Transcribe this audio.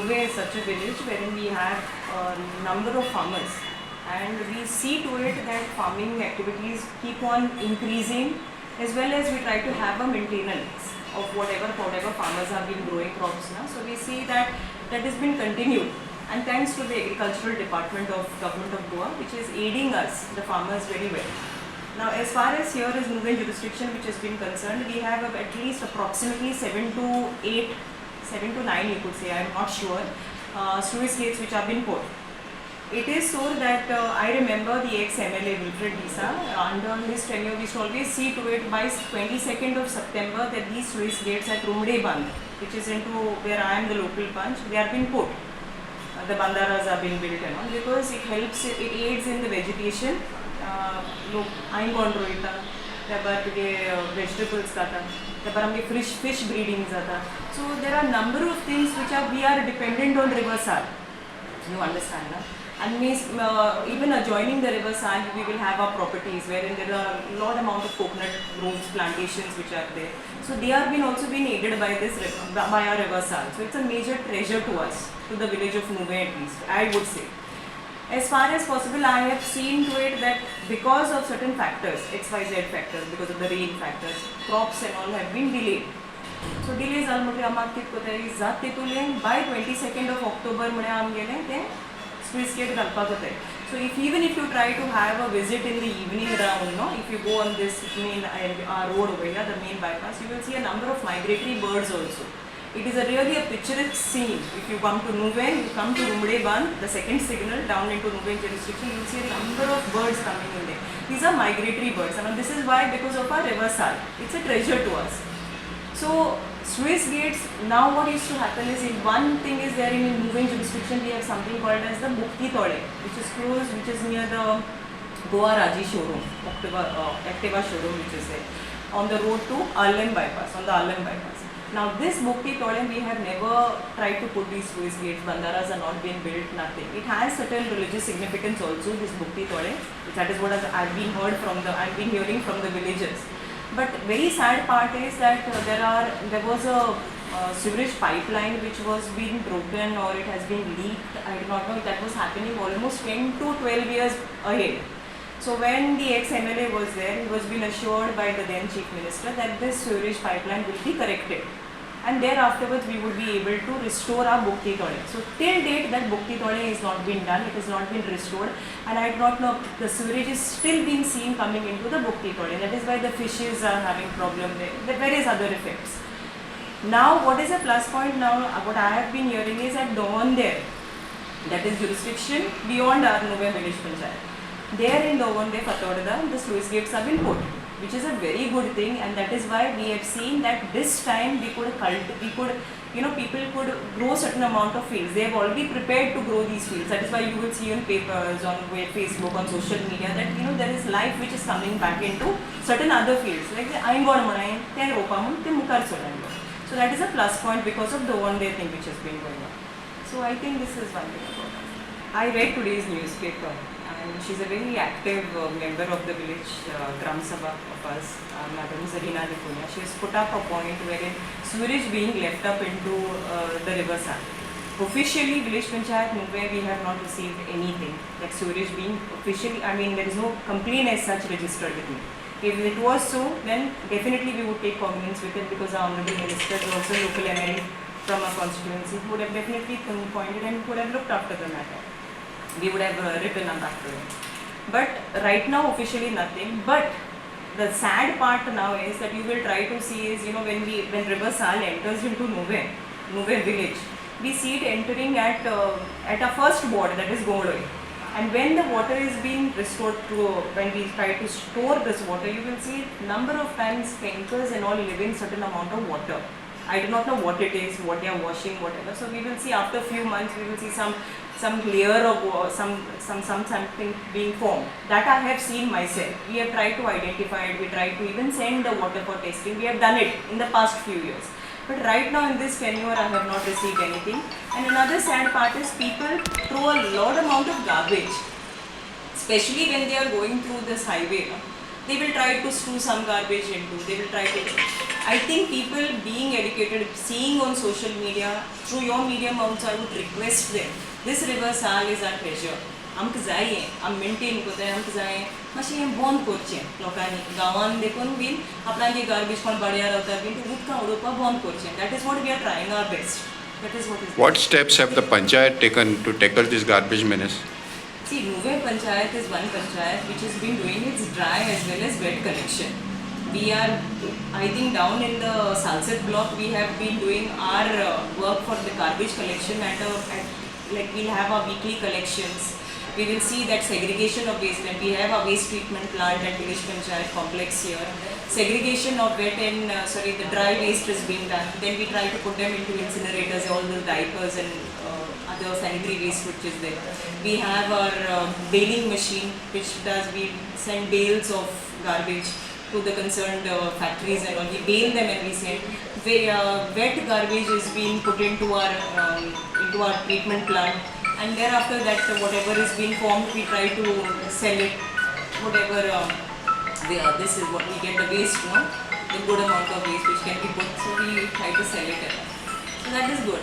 Nuvei is such a village wherein we have a number of farmers, and we see to it that farming activities keep on increasing, as well as we try to have a maintenance of whatever farmers have been growing crops now. So we see that has been continued, and thanks to the agricultural department of government of Goa, which is aiding us, the farmers, very well. Now, as far as here is Nuvei jurisdiction which has been concerned, we have at least approximately 7 to 9, you could say, I am not sure, sluice gates which have been put. It is so that I remember the ex-MLA Wilfred Disa, under his tenure, we used to always see to it by 22nd of September that these sluice gates at Rumde Bandh, which is into where I am the local punch, they are being put. The bandaras are being built and all, because it helps, it aids in the vegetation. आईंगॉन रोयता, त्या भायर तुगे vegetables खाता, त्या भायर आमगे fish breeding जाता. So there are number of things which we are dependent on River Sal. You understand, na? And even adjoining the River Sal, we will have our properties wherein there are a lot amount of coconut groves, plantations which are there. So they are also been aided by this by our River Sal. So it's a major treasure to us, to the village of Nuvei at least, I would say. As far as possible, I have seen to it that because of certain factors, XYZ factors, because of the rain factors, crops and all have been delayed. So delays almost by 22nd of October, sluice gate galpa. So even if you try to have a visit in the evening around, no, if you go on this main road over here, the main bypass, you will see a number of migratory birds also. It is really a picturesque scene. If you come to Nuvei, you come to Rumde Bandh, the second signal down into Nuvei jurisdiction, you will see a number of birds coming in there. These are migratory birds, and this is why, because of our River Sal. It's a treasure to us. So sluice gates, now what used to happen is, in one thing is there in Nuvei jurisdiction, we have something called as the Bukti Tole, which is close, which is near the Goa Raji showroom, Activa showroom, which is there, on the road to Alem bypass, on the Alem bypass. Now this Bukti Tole, we have never tried to put these sluice gates, bandaras are not being built, nothing. It has certain religious significance also, this Bukti Tole, that is what I've been hearing from the villagers. But very sad part is that there was a sewerage pipeline which was being broken, or it has been leaked. I do not know if that was happening almost 10 to 12 years ahead. So when the ex-MLA was there, he was being assured by the then Chief Minister that this sewerage pipeline will be corrected, and thereafterwards we would be able to restore our Bukti Tole. So till date that Bukti Tole has not been done, it has not been restored, and I do not know, the sewerage is still being seen coming into the Bukti Tole. That is why the fishes are having problem there, various other effects. Now what is a plus point now, what I have been hearing is at Dovande, that is jurisdiction beyond our Nuvei village panchayat. There in Dovande, Fatodada, the sluice gates have been put, which is a very good thing, and that is why we have seen that this time people could grow certain amount of fields. They have already prepared to grow these fields. That is why you will see on papers, on Facebook, on social media, that there is life which is coming back into certain other fields. Like the Aingon Manai, they Ropamun, they Mukar Solango. So that is a plus point because of the one day thing which has been going on. So I think this is one thing about us. I read today's newspaper, and she's a very active member of the village Gram Sabha of us, Madam Zarina Dipunia. She has put up a point wherein sewerage being left up into the River Sal. Officially, village panchayat Nuvei, we have not received anything. Like sewerage being officially, there is no complaint as such registered with me. If it was so, then definitely we would take cognizance with it, because our honorable minister is also local MLA from our constituency, who would have definitely pointed and would have looked after the matter. We would have written them back to him. But right now officially nothing. But the sad part now is that you will try to see is, when River Sal enters into Nuvei village, we see it entering at our first ward, that is Gongdoi. And when the water is being restored when we try to store this water, you will see number of times tankers and all leaving certain amount of water. I do not know what it is, what they are washing, whatever. So we will see after a few months, we will see some layer of something being formed. That I have seen myself. We have tried to identify it. We tried to even send the water for testing. We have done it in the past few years. But right now in this tenure, I have not received anything. And another sad part is people throw a lot amount of garbage, especially when they are going through this highway. they will try to strew some garbage into, they will try to, I think people being educated, seeing on social media, through your medium also, I would request them, this river Sal is our treasure. आमक जाय आम maintain करता आमक जाय मातशें हें बंद करचें लोकांनी गांवान देखून बीन आपणागे गार्बेज कोण बड्यार रावता बीन तें उदकां उडोवपाक बंद करचें. That is what we are trying our best. That is what is. What steps have the panchayat taken to tackle this garbage menace? See, Nuve Panchayat is one panchayat which has been doing its dry as well as wet collection. We are, I think, down in the Salset block, we have been doing our work for the garbage collection at like we'll have our weekly collections. We will see that segregation of waste, and we have a waste treatment plant at Village Panchayat complex here. Segregation of wet and the dry waste is being done. Then we try to put them into incinerators, all the diapers and other sanitary waste which is there. We have our baling machine which does, we send bales of garbage to the concerned factories and all. We bale them and we send. Wet garbage is being put into our treatment plant. And thereafter that whatever is being formed, we try to sell it, whatever, this is what we get the waste, the good amount of waste which can be put, so we try to sell it. So that is good.